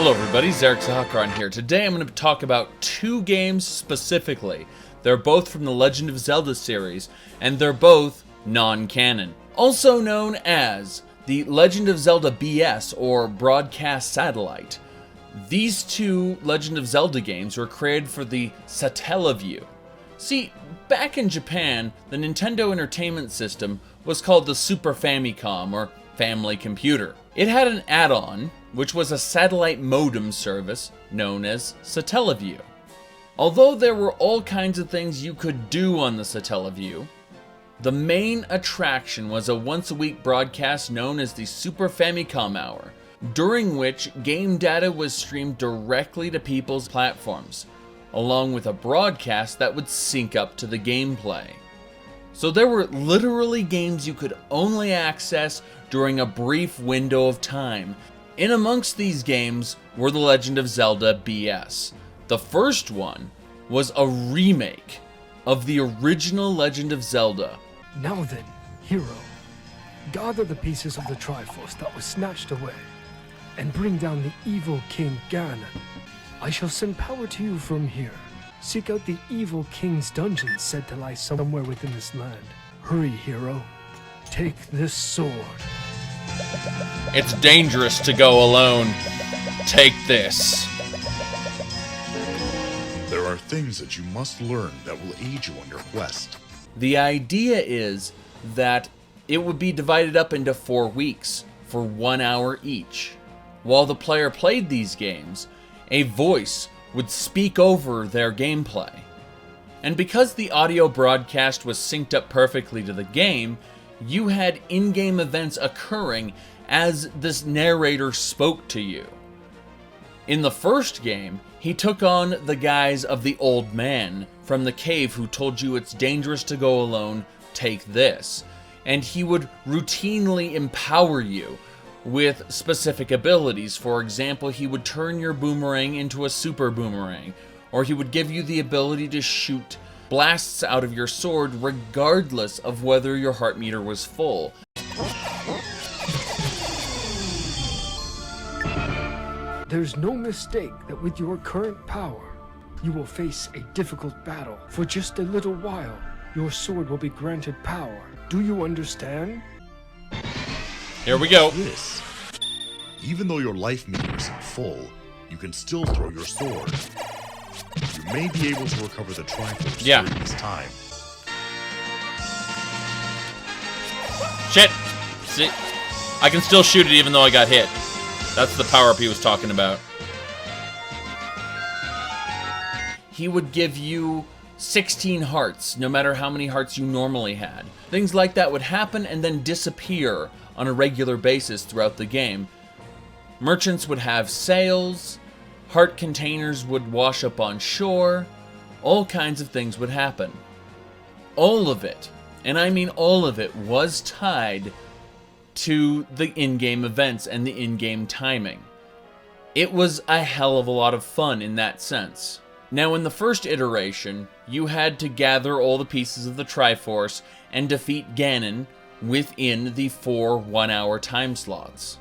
Hello everybody, Zhakaron here. Today I'm going to talk about two games specifically. They're both from the Legend of Zelda series, and they're both non-canon. Also known as the Legend of Zelda BS or Broadcast Satellite. These two Legend of Zelda games were created for the Satellaview. See, back in Japan, the Nintendo Entertainment System was called the Super Famicom or Family Computer. It had an add-on, which was a satellite modem service known as Satellaview. Although there were all kinds of things you could do on the Satellaview, the main attraction was a once-a-week broadcast known as the Super Famicom Hour, during which game data was streamed directly to people's platforms, along with a broadcast that would sync up to the gameplay. So there were literally games you could only access during a brief window of time. In amongst these games were the Legend of Zelda BS. The first one was a remake of the original Legend of Zelda. Now then, hero, gather the pieces of the Triforce that was snatched away, and bring down the evil King Ganon. I shall send power to you from here. Seek out the evil King's dungeon said to lie somewhere within this land. Hurry, hero. Take this sword. It's dangerous to go alone. Take this. There are things that you must learn that will aid you on your quest. The idea is that it would be divided up into 4 weeks for 1 hour each. While the player played these games, a voice would speak over their gameplay. And because the audio broadcast was synced up perfectly to the game, you had in-game events occurring as this narrator spoke to you. In the first game, he took on the guise of the old man from the cave who told you it's dangerous to go alone, take this. And he would routinely empower you with specific abilities. For example, he would turn your boomerang into a super boomerang, or he would give you the ability to shoot blasts out of your sword regardless of whether your heart meter was full. There's no mistake that with your current power, you will face a difficult battle. For just a little while, your sword will be granted power. Do you understand? Here we go. This. Even though your life meter isn't full, you can still throw your sword. You may be able to recover the Triforce during this time. Shit! See? I can still shoot it even though I got hit. That's the power-up he was talking about. He would give you 16 hearts, no matter how many hearts you normally had. Things like that would happen and then disappear on a regular basis throughout the game. Merchants would have sales, heart containers would wash up on shore, all kinds of things would happen. All of it, and I mean all of it, was tied to the in-game events and the in-game timing. It was a hell of a lot of fun in that sense. Now, in the first iteration, you had to gather all the pieces of the Triforce and defeat Ganon within the 4 one-hour time slots.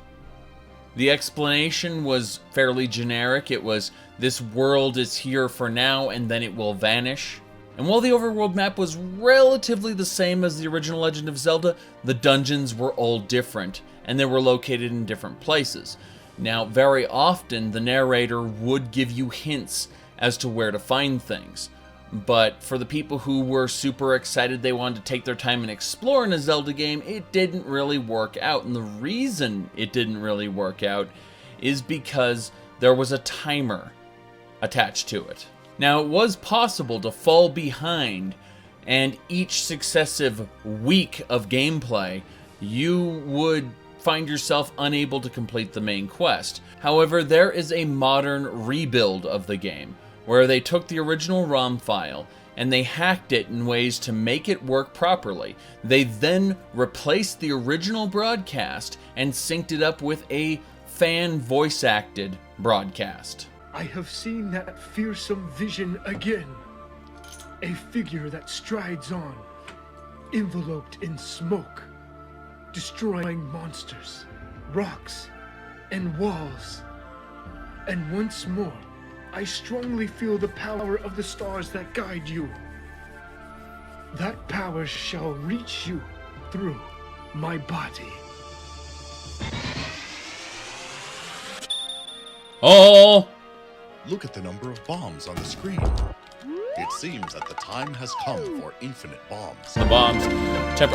The explanation was fairly generic. It was, this world is here for now and then it will vanish. And while the overworld map was relatively the same as the original Legend of Zelda, the dungeons were all different, and they were located in different places. Now, very often, the narrator would give you hints as to where to find things. But for the people who were super excited, they wanted to take their time and explore in a Zelda game, it didn't really work out. And the reason it didn't really work out is because there was a timer attached to it. Now, it was possible to fall behind, and each successive week of gameplay, you would find yourself unable to complete the main quest. However, there is a modern rebuild of the game, where they took the original ROM file and they hacked it in ways to make it work properly. They then replaced the original broadcast and synced it up with a fan voice-acted broadcast. I have seen that fearsome vision again. A figure that strides on, enveloped in smoke, destroying monsters, rocks, and walls. And once more, I strongly feel the power of the stars that guide you. That power shall reach you through my body. Oh! Look at the number of bombs on the screen. It seems that the time has come for infinite bombs. The bombs.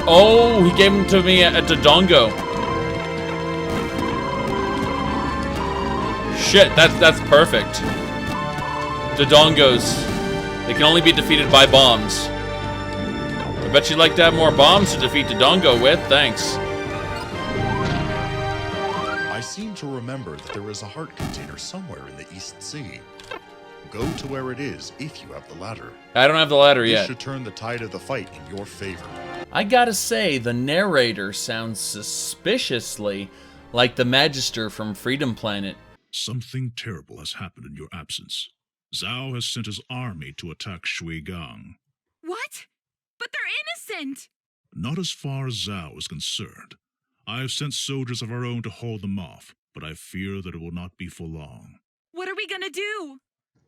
Oh, he gave them to me at Dodongo. Shit, that's perfect. Dodongos. They can only be defeated by bombs. I bet you'd like to have more bombs to defeat Dodongo with. Thanks. I seem to remember that there is a heart container somewhere in the East Sea. Go to where it is if you have the ladder. I don't have the ladder yet. This should turn the tide of the fight in your favor. I gotta say, the narrator sounds suspiciously like the Magister from Freedom Planet. Something terrible has happened in your absence. Zhao has sent his army to attack Shuigang. What? But they're innocent! Not as far as Zhao is concerned. I have sent soldiers of our own to hold them off, but I fear that it will not be for long. What are we gonna do?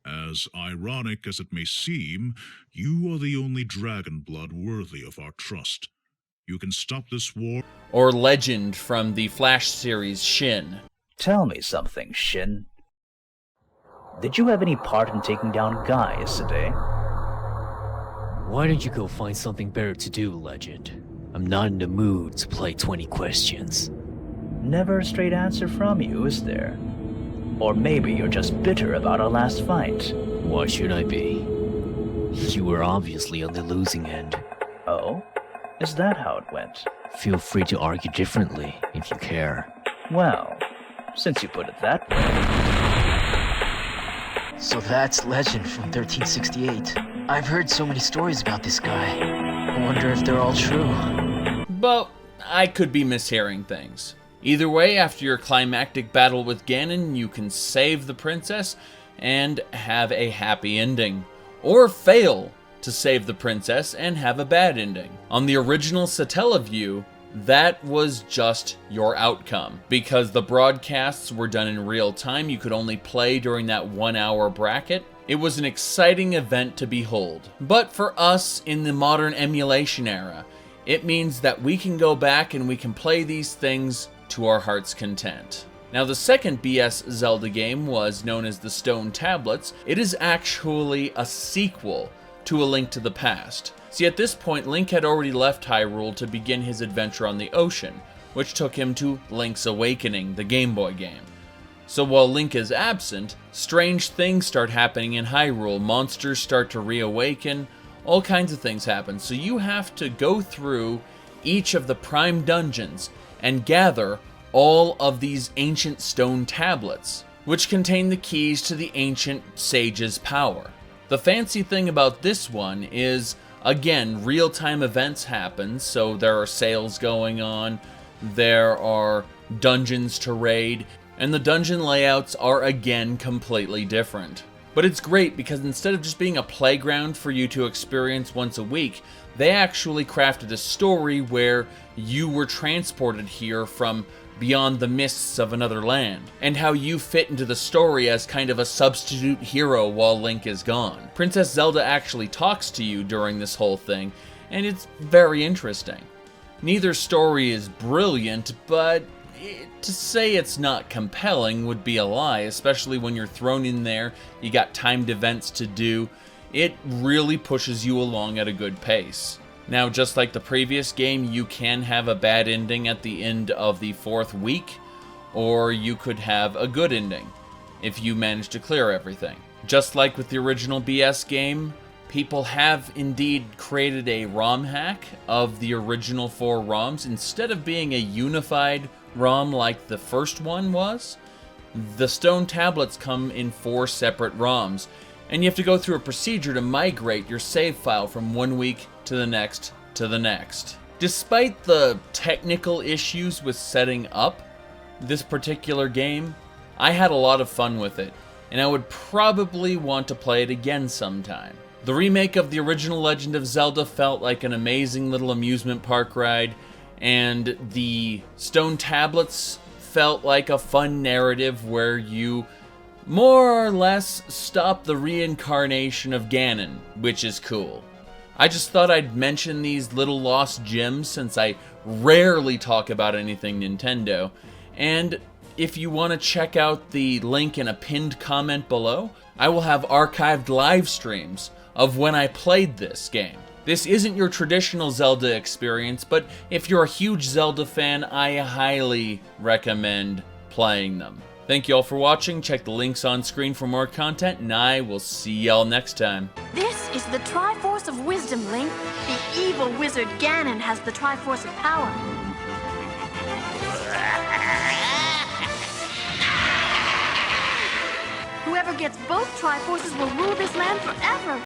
As ironic as it may seem, you are the only dragon blood worthy of our trust. You can stop this war. Or Legend from the Flash series Shin. Tell me something, Shin. Did you have any part in taking down Guy yesterday? Why don't you go find something better to do, Legend? I'm not in the mood to play 20 questions. Never a straight answer from you, is there? Or maybe you're just bitter about our last fight. Why should I be? You were obviously on the losing end. Oh? Is that how it went? Feel free to argue differently if you care. Well, since you put it that way. So that's Legend from 1368. I've heard so many stories about this guy. I wonder if they're all true. But I could be mishearing things. Either way, after your climactic battle with Ganon, you can save the princess and have a happy ending. Or fail to save the princess and have a bad ending. On the original Satellaview, that was just your outcome. Because the broadcasts were done in real time, you could only play during that 1 hour bracket. It was an exciting event to behold. But for us in the modern emulation era, it means that we can go back and we can play these things to our heart's content. Now, the second BS Zelda game was known as the Stone Tablets. It is actually a sequel to A Link to the Past. See, at this point, Link had already left Hyrule to begin his adventure on the ocean, which took him to Link's Awakening, the Game Boy game. So while Link is absent, strange things start happening in Hyrule, monsters start to reawaken, all kinds of things happen. So you have to go through each of the prime dungeons and gather all of these ancient stone tablets, which contain the keys to the ancient sage's power. The fancy thing about this one is, again, real-time events happen, so there are sales going on, there are dungeons to raid, and the dungeon layouts are again completely different. But it's great because instead of just being a playground for you to experience once a week, they actually crafted a story where you were transported here from beyond the mists of another land, and how you fit into the story as kind of a substitute hero while Link is gone. Princess Zelda actually talks to you during this whole thing, and it's very interesting. Neither story is brilliant, but to say it's not compelling would be a lie, especially when you're thrown in there, you got timed events to do. It really pushes you along at a good pace. Now, just like the previous game, you can have a bad ending at the end of the 4th week, or you could have a good ending if you manage to clear everything. Just like with the original BS game, people have indeed created a ROM hack of the original 4 ROMs. Instead of being a unified ROM like the first one was, the stone tablets come in 4 separate ROMs, and you have to go through a procedure to migrate your save file from one week to the next to the next. Despite the technical issues with setting up this particular game, I had a lot of fun with it, and I would probably want to play it again sometime. The remake of the original Legend of Zelda felt like an amazing little amusement park ride, and the stone tablets felt like a fun narrative where you more or less stop the reincarnation of Ganon, which is cool. I just thought I'd mention these little lost gems since I rarely talk about anything Nintendo. And if you want to check out the link in a pinned comment below, I will have archived live streams of when I played this game. This isn't your traditional Zelda experience, but if you're a huge Zelda fan, I highly recommend playing them. Thank you all for watching. Check the links on screen for more content, and I will see y'all next time. This is the Triforce of Wisdom, Link. The evil wizard Ganon has the Triforce of Power. Whoever gets both Triforces will rule this land forever.